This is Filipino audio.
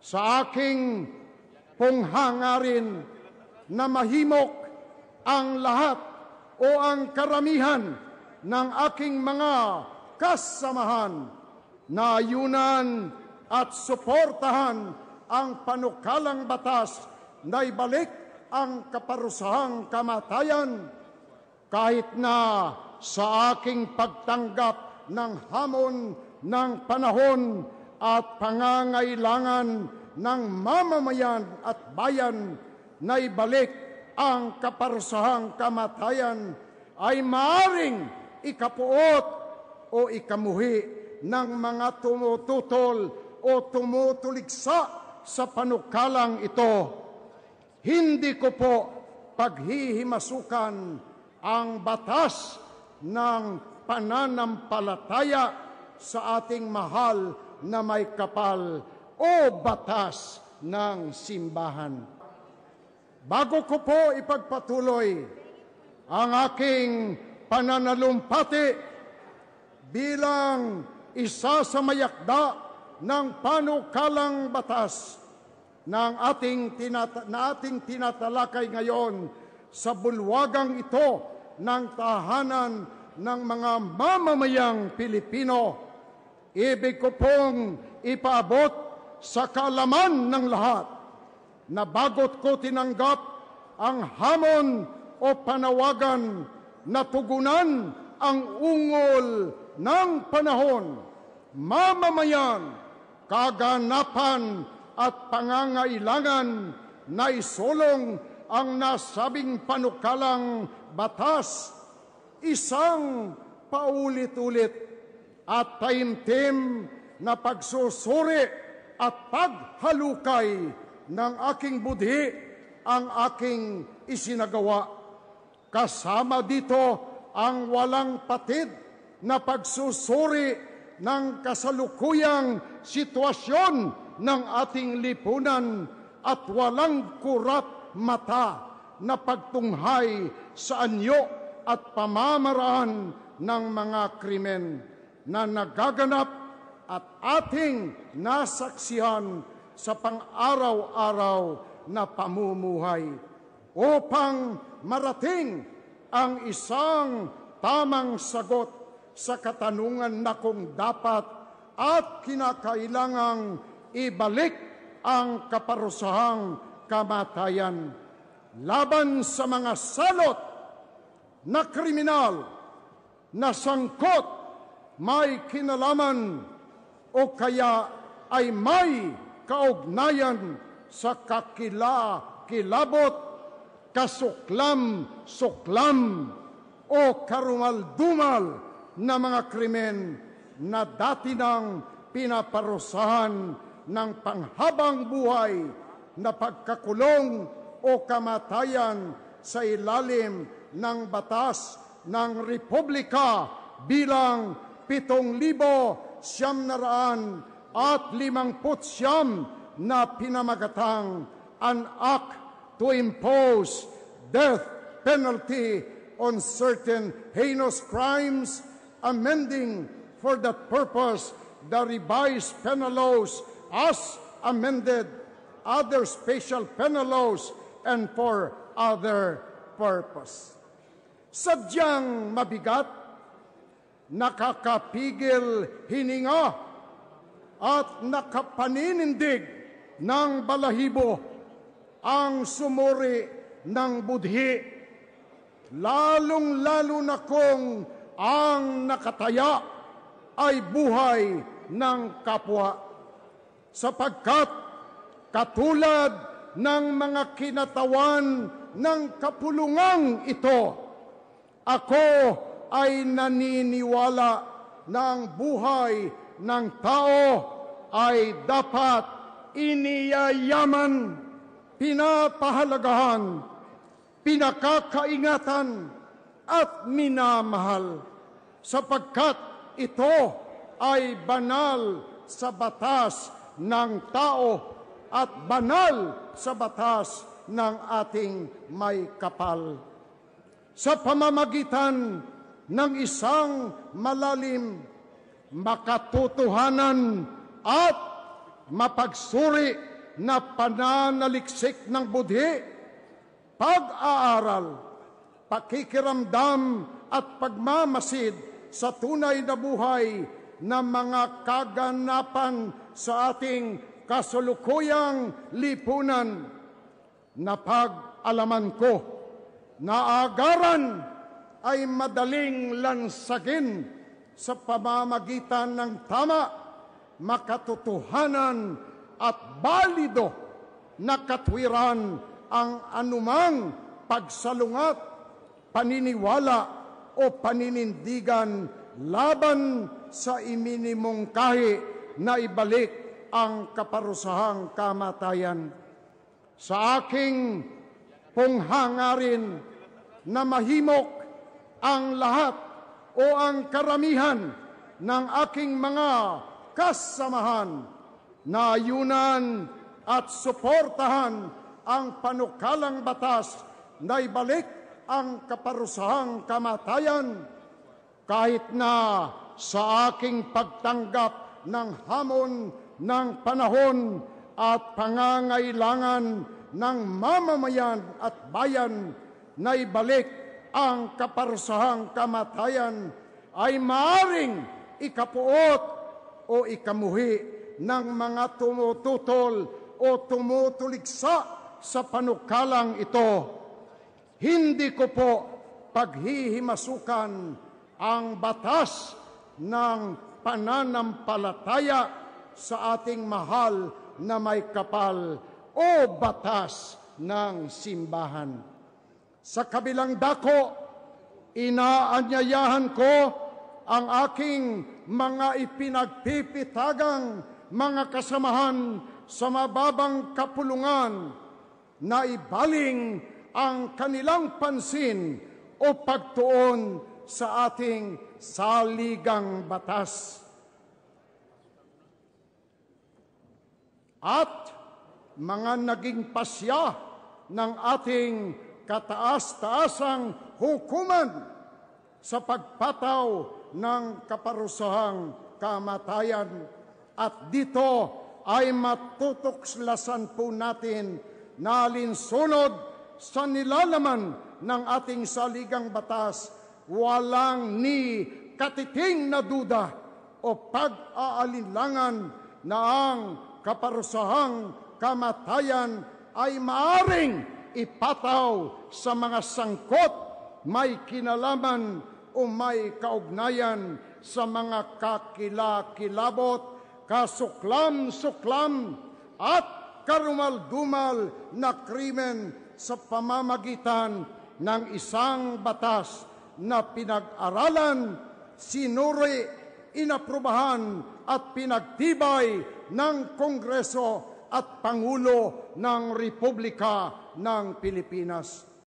sa aking pong hangarin na mahimok ang lahat o ang karamihan ng aking mga kasamahan na ayunan at suportahan ang panukalang batas na ibalik ang kaparusahang kamatayan kahit na sa aking pagtanggap ng hamon ng panahon at pangangailangan ng mamamayan at bayan na ibalik ang kaparusahang kamatayan ay maaring ikapuot o ikamuhi ng mga tumututol o tumutuligsa sa panukalang ito. Hindi ko po paghihimasukan ang batas ng pananampalataya sa ating mahal na may kapal o batas ng simbahan. Bago ko po ipagpatuloy ang aking pananalumpati bilang isa sa mayakda ng panukalang batas na ating tinatalakay ngayon sa bulwagang ito ng tahanan ng mga mamamayang Pilipino, ibig ko pong ipaabot sa kaalaman ng lahat na bagot ko tinanggap ang hamon o panawagan na tugunan ang ungol ng panahon, mamamayan, kaganapan at pangangailangan na isulong ang nasabing panukalang batas, isang paulit-ulit at taimtim na pagsusuri at paghalukay ng aking budhi ang aking isinagawa. Kasama dito ang walang patid na pagsusuri ng kasalukuyang sitwasyon ng ating lipunan at walang kurap mata na pagtunghay sa anyo at pamamaraan ng mga krimen na nagaganap at ating nasaksihan sa pang-araw-araw na pamumuhay upang marating ang isang tamang sagot sa katanungan na kung dapat at kinakailangang ibalik ang kaparusahang kamatayan laban sa mga salot na kriminal na sangkot may kinalaman o kaya ay may kaugnayan sa kakilabot, kasuklam-suklam o karumaldumal na mga krimen na dati nang pinaparusahan ng panghabang buhay na pagkakulong o kamatayan sa ilalim ng batas ng Republika bilang 7,959 na pinamagatang an act to impose death penalty on certain heinous crimes, amending for that purpose the revised penal laws as amended, other special penal laws, and for other purpose. Sadyang mabigat, nakakapigil hininga at nakapaninindig ng balahibo ang sumuri ng budhi, lalong-lalo na kung ang nakataya ay buhay ng kapwa. Sapagkat katulad ng mga kinatawan ng kapulungang ito, ako ay naniniwala na ang buhay ng tao ay dapat iniyayaman, pinapahalagahan, pinakakaingatan at minamahal, sapagkat ito ay banal sa batas ng tao at banal sa batas ng ating may kapal. Sa pamamagitan ng isang malalim, makatotohanan at mapagsuri na pananaliksik ng budhi, pag-aaral, pakikiramdam at pagmamasid sa tunay na buhay na mga kaganapan sa ating kasalukuyang lipunan. Napag-alaman ko na agaran ay madaling lansagin sa pamamagitan ng tama, makatotohanan at balido na katwiran ang anumang pagsalungat, paniniwala o paninindigan laban sa iminimungkahi na ibalik ang kaparusahang kamatayan. Sa aking pong hangarin na mahimok ang lahat o ang karamihan ng aking mga kasamahan na ayunan at suportahan ang panukalang batas na ibalik ang kaparusahang kamatayan, kahit na sa aking pagtanggap ng hamon ng panahon at pangangailangan ng mamamayan at bayan na ibalik ang kaparusahang kamatayan ay maaring ikapuot o ikamuhi ng mga tumututol o tumutuligsa sa panukalang ito. Hindi ko po paghihimasukan ang batas ng pananampalataya sa ating mahal na may kapal o batas ng simbahan. Sa kabilang dako, inaanyayahan ko ang aking mga ipinagpipitagang mga kasamahan sa mababang kapulungan na ibaling ang kanilang pansin o pagtuon sa ating saligang batas. At mga naging pasya ng ating kataas-taasang hukuman sa pagpataw ng kaparusahang kamatayan. At dito ay matutuklasan po natin na alinsunod sa nilalaman ng ating saligang batas, walang ni katiting na duda o pag-aalinlangan na ang kaparusahang kamatayan ay maaring ipataw sa mga sangkot may kinalaman o may kaugnayan sa mga kakilakilabot, kasuklam-suklam at karumal-dumal na krimen sa pamamagitan ng isang batas na pinag-aralan, sinuri, inaprubahan at pinagtibay ng Kongreso at Pangulo ng Republika ng Pilipinas.